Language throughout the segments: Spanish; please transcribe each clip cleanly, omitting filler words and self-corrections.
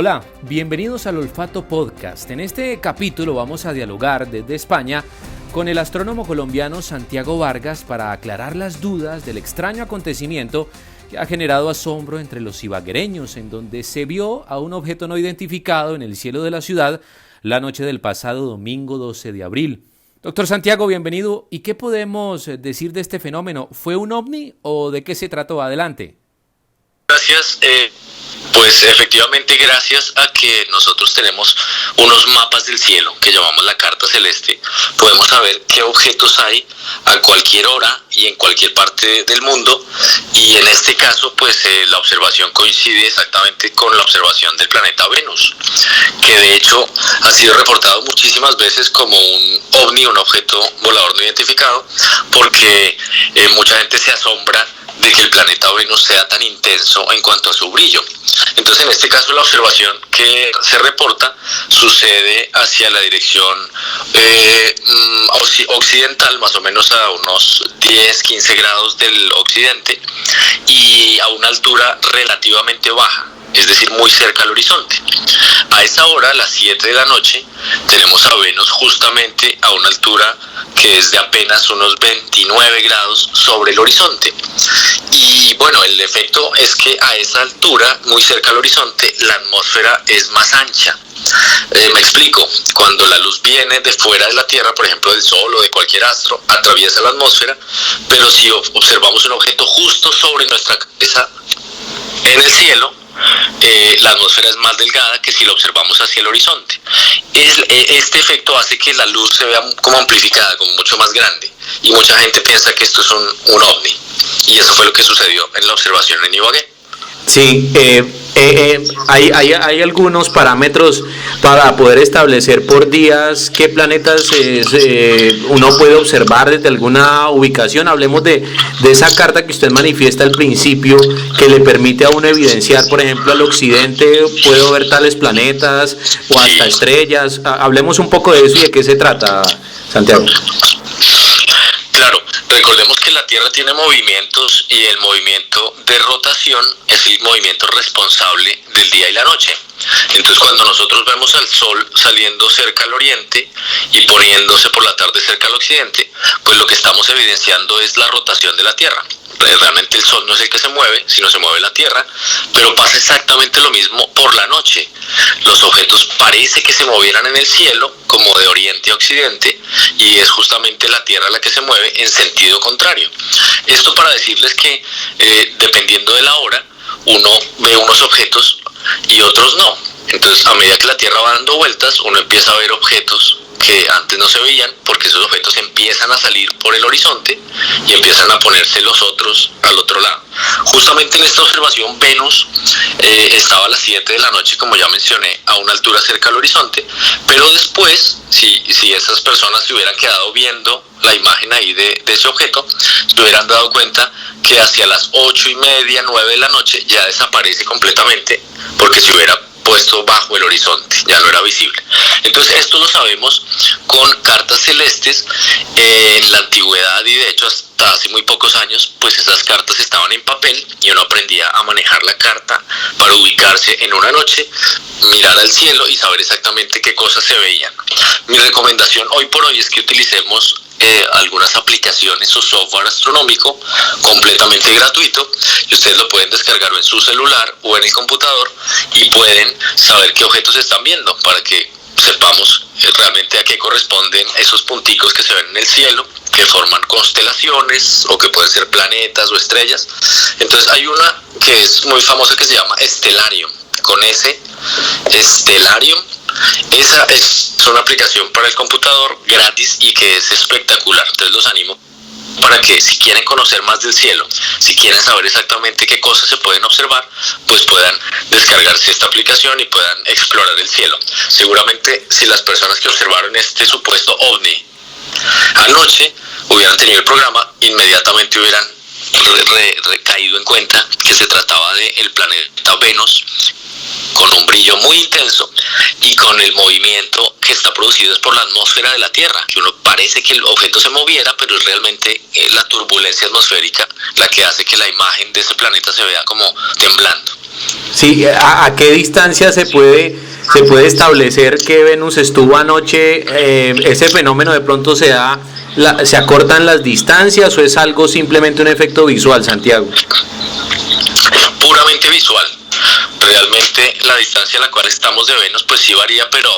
Hola, bienvenidos al Olfato Podcast. En este capítulo vamos a dialogar desde España con el astrónomo colombiano Santiago Vargas para aclarar las dudas del extraño acontecimiento que ha generado asombro entre los ibaguereños, en donde se vio a un objeto no identificado en el cielo de la ciudad la noche del pasado domingo 12 de abril. Doctor Santiago, bienvenido. ¿Y qué podemos decir de este fenómeno? ¿Fue un ovni o de qué se trató? Adelante. Gracias. Pues efectivamente, gracias a que nosotros tenemos unos mapas del cielo que llamamos la carta celeste, podemos saber qué objetos hay a cualquier hora y en cualquier parte del mundo, y en este caso pues la observación coincide exactamente con la observación del planeta Venus, que de hecho ha sido reportado muchísimas veces como un ovni, un objeto volador no identificado, porque mucha gente se asombra de que el planeta Venus sea tan intenso en cuanto a su brillo. Entonces, en este caso, la observación que se reporta sucede hacia la dirección occidental, más o menos a unos 10-15 grados del occidente, y a una altura relativamente baja, es decir, muy cerca al horizonte. A esa hora, a las 7 de la noche, tenemos a Venus justamente a una altura que es de apenas unos 29 grados sobre el horizonte. Y bueno, el efecto es que a esa altura, muy cerca al horizonte, la atmósfera es más ancha. Me explico, cuando la luz viene de fuera de la Tierra, por ejemplo del Sol o de cualquier astro, atraviesa la atmósfera, pero si observamos un objeto justo sobre nuestra cabeza en el cielo, la atmósfera es más delgada que si lo observamos hacia el horizonte. Este efecto hace que la luz se vea como amplificada, como mucho más grande, y mucha gente piensa que esto es un ovni, y eso fue lo que sucedió en la observación en Ibagué. Sí, hay algunos parámetros para poder establecer por días qué planetas uno puede observar desde alguna ubicación. Hablemos de esa carta que usted manifiesta al principio, que le permite a uno evidenciar, por ejemplo, al occidente puedo ver tales planetas o hasta estrellas. Hablemos un poco de eso y de qué se trata, Santiago. Claro, recordemos que la Tierra tiene movimientos, y el movimiento de rotación es el movimiento responsable del día y la noche. Entonces, cuando nosotros vemos al Sol saliendo cerca al oriente y poniéndose por la tarde cerca al occidente, pues lo que estamos evidenciando es la rotación de la Tierra. Realmente el Sol no es el que se mueve, sino se mueve la Tierra, pero pasa exactamente lo mismo por la noche. Los objetos parece que se movieran en el cielo, como de oriente a occidente, y es justamente la Tierra la que se mueve en sentido contrario. Esto para decirles que dependiendo de la hora, uno ve unos objetos y otros no. Entonces, a medida que la Tierra va dando vueltas, uno empieza a ver objetos que antes no se veían, porque esos objetos empiezan a salir por el horizonte y empiezan a ponerse los otros al otro lado. Justamente en esta observación, Venus estaba a las 7 de la noche, como ya mencioné, a una altura cerca al horizonte, pero después, si esas personas se hubieran quedado viendo la imagen ahí de ese objeto, se hubieran dado cuenta que hacia las 8:30, 9 de la noche ya desaparece completamente, porque se hubiera puesto bajo el horizonte, ya no era visible. Entonces, esto lo sabemos con cartas celestes. En la antigüedad, y de hecho hasta hace muy pocos años, pues esas cartas estaban en papel y uno aprendía a manejar la carta para ubicarse en una noche, mirar al cielo y saber exactamente qué cosas se veían. Mi recomendación hoy por hoy es que utilicemos algunas aplicaciones o software astronómico completamente gratuito, y ustedes lo pueden descargar en su celular o en el computador, y pueden saber qué objetos están viendo para que sepamos realmente a qué corresponden esos punticos que se ven en el cielo, que forman constelaciones o que pueden ser planetas o estrellas. Entonces hay una que es muy famosa que se llama Stellarium, con S, Stellarium. Esa es una aplicación para el computador gratis y que es espectacular. Entonces los animo para que, si quieren conocer más del cielo, si quieren saber exactamente qué cosas se pueden observar, pues puedan descargarse esta aplicación y puedan explorar el cielo. Seguramente, si las personas que observaron este supuesto ovni anoche hubieran tenido el programa, inmediatamente hubieran recaído en cuenta que se trataba del planeta Venus, con un brillo muy intenso y con el movimiento que está producido es por la atmósfera de la Tierra, que uno parece que el objeto se moviera, pero es realmente la turbulencia atmosférica la que hace que la imagen de ese planeta se vea como temblando. Sí, ¿a qué distancia se puede establecer que Venus estuvo anoche? ¿Ese fenómeno de pronto se acortan las distancias o es algo simplemente un efecto visual, Santiago? Puramente visual. Realmente la distancia a la cual estamos de Venus pues sí varía, pero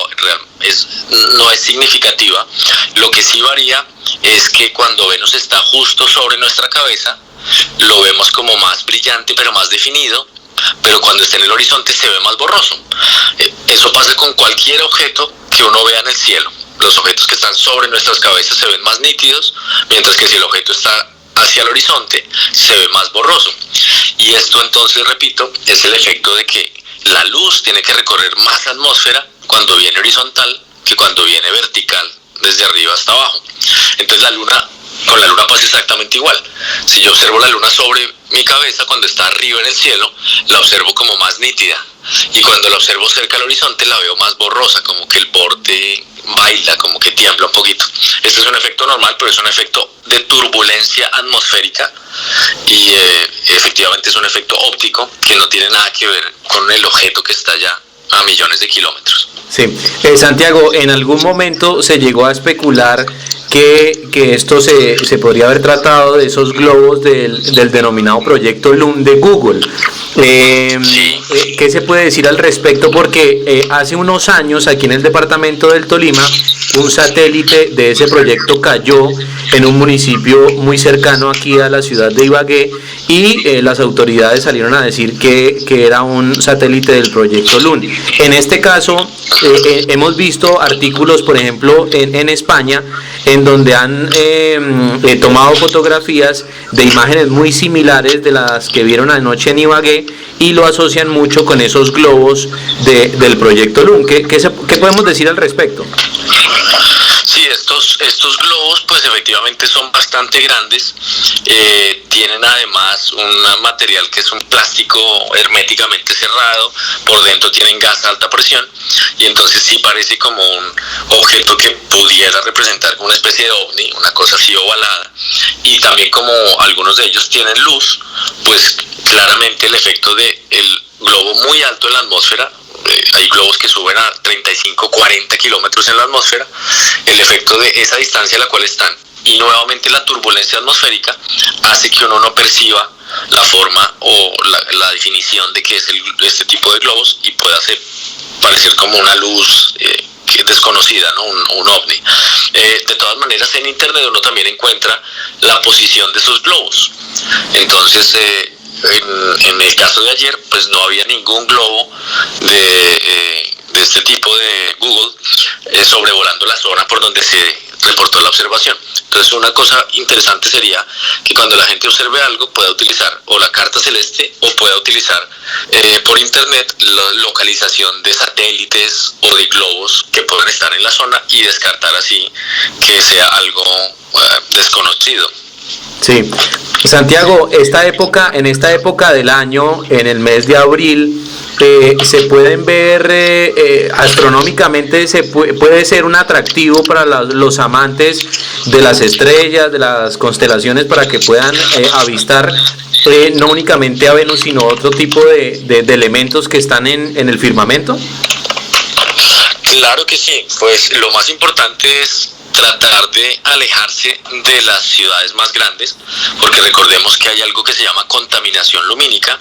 no es significativa. Lo que sí varía es que cuando Venus está justo sobre nuestra cabeza, lo vemos como más brillante pero más definido, pero cuando está en el horizonte se ve más borroso. Eso pasa con cualquier objeto que uno vea en el cielo. Los objetos que están sobre nuestras cabezas se ven más nítidos, mientras que si el objeto está hacia el horizonte se ve más borroso. Y esto entonces, repito, es el efecto de que la luz tiene que recorrer más atmósfera cuando viene horizontal que cuando viene vertical desde arriba hasta abajo. Entonces con la luna pasa exactamente igual. Si yo observo la luna sobre mi cabeza cuando está arriba en el cielo, la observo como más nítida, y cuando la observo cerca al horizonte la veo más borrosa, como que el borde baila, como que tiembla un poquito. Este es un efecto normal, pero es un efecto de turbulencia atmosférica y efectivamente es un efecto óptico que no tiene nada que ver con el objeto que está allá a millones de kilómetros. Sí, Santiago, en algún momento se llegó a especular que esto se podría haber tratado de esos globos del denominado proyecto Loon de Google. Sí. ¿Qué se puede decir al respecto? Porque hace unos años aquí en el departamento del Tolima un satélite de ese proyecto cayó en un municipio muy cercano aquí a la ciudad de Ibagué y las autoridades salieron a decir que era un satélite del proyecto Loon. En este caso hemos visto artículos, por ejemplo, en España, en donde han tomado fotografías de imágenes muy similares de las que vieron anoche en Ibagué y lo asocian mucho con esos globos del proyecto Loon. ¿Qué podemos decir al respecto? Sí, estos globos pues efectivamente son bastante grandes, tienen además un material que es un plástico herméticamente cerrado, por dentro tienen gas a alta presión y entonces sí parece como un objeto que pudiera representar una especie de ovni, una cosa así ovalada, y también como algunos de ellos tienen luz, pues claramente el efecto de el globo muy alto en la atmósfera, hay globos que suben a 35, 40 kilómetros en la atmósfera, el efecto de esa distancia a la cual están y nuevamente la turbulencia atmosférica hace que uno no perciba la forma o la definición de qué es este tipo de globos y pueda parecer como una luz que es desconocida, ¿no? Un ovni. De todas maneras, en internet uno también encuentra la posición de esos globos. Entonces, en el caso de ayer, pues no había ningún globo de este tipo de Google sobrevolando la zona por donde se reportó la observación. Entonces una cosa interesante sería que cuando la gente observe algo pueda utilizar o la carta celeste o pueda utilizar por internet la localización de satélites o de globos que puedan estar en la zona y descartar así que sea algo desconocido. Sí, Santiago, en esta época del año, en el mes de abril, se pueden ver astronómicamente, puede ser un atractivo para los amantes de las estrellas, de las constelaciones, para que puedan avistar no únicamente a Venus, sino otro tipo de elementos que están en el firmamento. Claro que sí, pues lo más importante es tratar de alejarse de las ciudades más grandes, porque recordemos que hay algo que se llama contaminación lumínica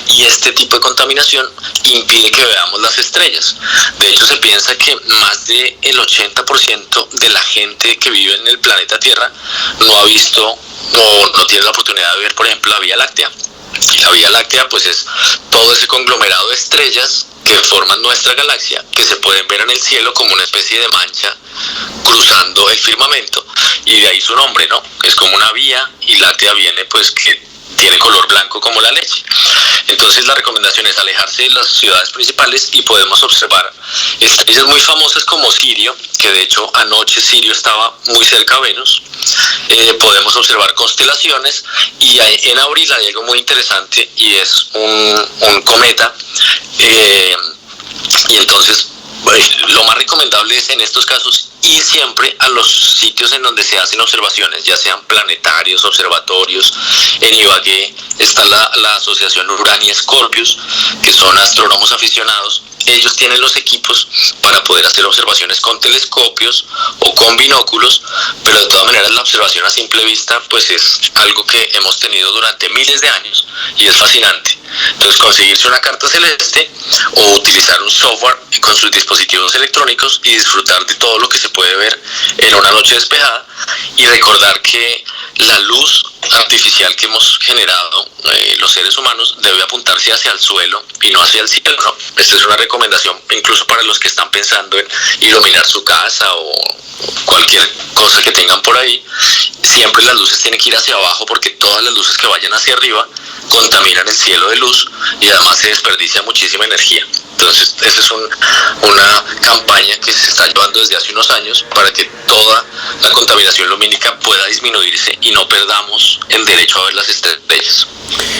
y este tipo de contaminación impide que veamos las estrellas. De hecho, se piensa que más del 80% de la gente que vive en el planeta Tierra no ha visto o no tiene la oportunidad de ver, por ejemplo, la Vía Láctea. Y la Vía Láctea pues es todo ese conglomerado de estrellas que forman nuestra galaxia, que se pueden ver en el cielo como una especie de mancha cruzando el firmamento, y de ahí su nombre, ¿no? Es como una vía, y láctea viene pues que tiene color blanco como la leche. Entonces la recomendación es alejarse de las ciudades principales y podemos observar estrellas muy famosas como Sirio, que de hecho anoche Sirio estaba muy cerca a Venus. Podemos observar constelaciones y en abril hay algo muy interesante y es un cometa Y entonces lo más recomendable es en estos casos ir siempre a los sitios en donde se hacen observaciones, ya sean planetarios, observatorios. En Ibagué está la asociación Urania Scorpius, que son astrónomos aficionados. Ellos tienen los equipos para poder hacer observaciones con telescopios o con binóculos, pero de todas maneras la observación a simple vista pues es algo que hemos tenido durante miles de años y es fascinante. Entonces, conseguirse una carta celeste o utilizar un software con sus dispositivos electrónicos y disfrutar de todo lo que se puede ver en una noche despejada, y recordar que la luz artificial que hemos generado los seres humanos debe apuntarse hacia el suelo y no hacia el cielo, ¿no? Esta es una recomendación incluso para los que están pensando en iluminar su casa o cualquier cosa que tengan por ahí. Siempre las luces tienen que ir hacia abajo, porque todas las luces que vayan hacia arriba contaminan el cielo de luz y además se desperdicia muchísima energía. Entonces, esa es una campaña que se está llevando desde hace unos años para que toda la contaminación lumínica pueda disminuirse y no perdamos el derecho a ver las estrellas.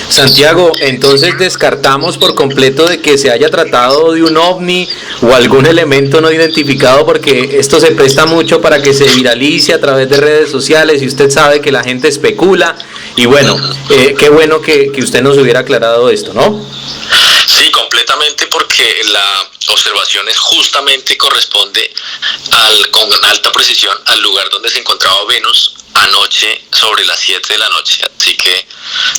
Santiago, entonces descartamos por completo de que se haya tratado de un ovni o algún elemento no identificado, porque esto se presta mucho para que se viralice a través de redes sociales y usted sabe que la gente especula. Y bueno, qué bueno que usted nos hubiera aclarado esto, ¿no? Sí, completamente, porque la observación justamente corresponde con alta precisión al lugar donde se encontraba Venus anoche sobre las 7 de la noche. Así que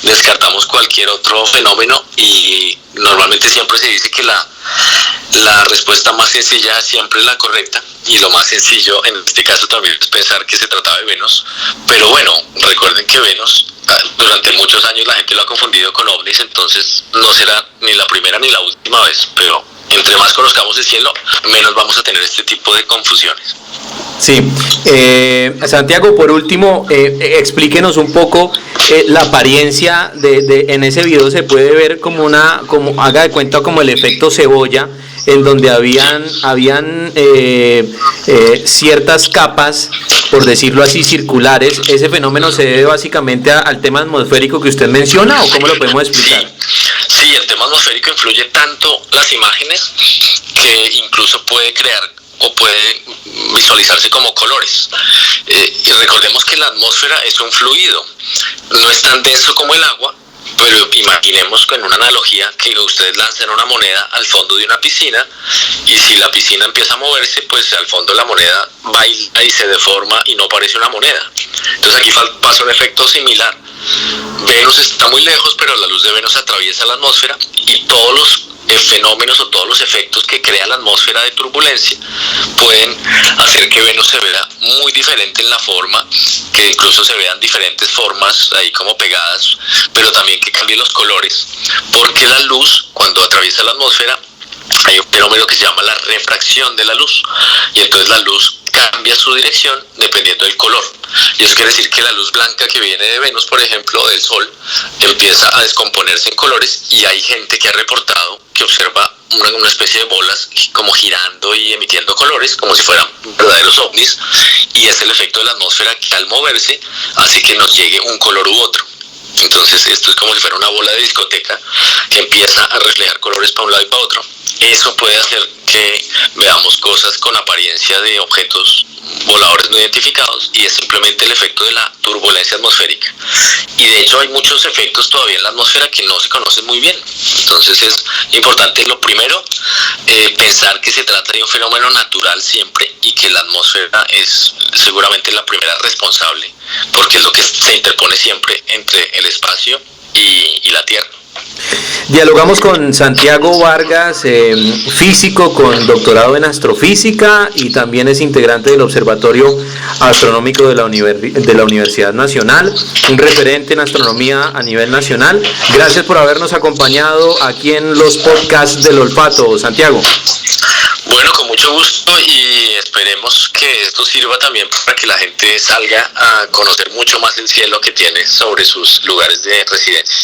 descartamos cualquier otro fenómeno, y normalmente siempre se dice que la respuesta más sencilla siempre es la correcta, y lo más sencillo en este caso también es pensar que se trataba de Venus. Pero bueno, recuerden que Venus durante muchos años la gente lo ha confundido con ovnis, entonces no será ni la primera ni la última vez, pero entre más conozcamos el cielo, menos vamos a tener este tipo de confusiones. Sí, Santiago, por último, explíquenos un poco la apariencia en ese video. Se puede ver como haga de cuenta, como el efecto cebolla, en donde habían ciertas capas, por decirlo así, circulares. ¿Ese fenómeno se debe básicamente al tema atmosférico que usted menciona, o cómo lo podemos explicar? Sí, el tema atmosférico influye tanto las imágenes que incluso puede crear o puede visualizarse como colores. Y recordemos que la atmósfera es un fluido, no es tan denso como el agua, pero imaginemos con una analogía que ustedes lanzan una moneda al fondo de una piscina, y si la piscina empieza a moverse, pues al fondo la moneda baila y se deforma y no parece una moneda. Entonces aquí pasa un efecto similar. Venus está muy lejos, pero la luz de Venus atraviesa la atmósfera, y todos los fenómenos o todos los efectos que crea la atmósfera de turbulencia pueden hacer que Venus se vea muy diferente en la forma, que incluso se vean diferentes formas ahí como pegadas, pero también que cambien los colores, porque la luz, cuando atraviesa la atmósfera, hay un fenómeno que se llama la refracción de la luz, y entonces la luz cambia su dirección dependiendo del color. Y eso quiere decir que la luz blanca que viene de Venus, por ejemplo, del Sol, empieza a descomponerse en colores, y hay gente que ha reportado que observa una especie de bolas como girando y emitiendo colores como si fueran verdaderos ovnis, y es el efecto de la atmósfera que al moverse hace que nos llegue un color u otro. Entonces esto es como si fuera una bola de discoteca que empieza a reflejar colores para un lado y para otro. Eso puede hacer que veamos cosas con apariencia de objetos voladores no identificados, y es simplemente el efecto de la turbulencia atmosférica. Y de hecho hay muchos efectos todavía en la atmósfera que no se conocen muy bien. Entonces es importante, lo primero, pensar que se trata de un fenómeno natural siempre, y que la atmósfera es seguramente la primera responsable, porque es lo que se interpone siempre entre el espacio y la Tierra. Dialogamos con Santiago Vargas, físico con doctorado en astrofísica, y también es integrante del Observatorio Astronómico de la Universidad Nacional, un referente en astronomía a nivel nacional. Gracias por habernos acompañado aquí en los podcasts del Olfato, Santiago. Bueno, con mucho gusto, y esperemos que esto sirva también para que la gente salga a conocer mucho más el cielo que tiene sobre sus lugares de residencia.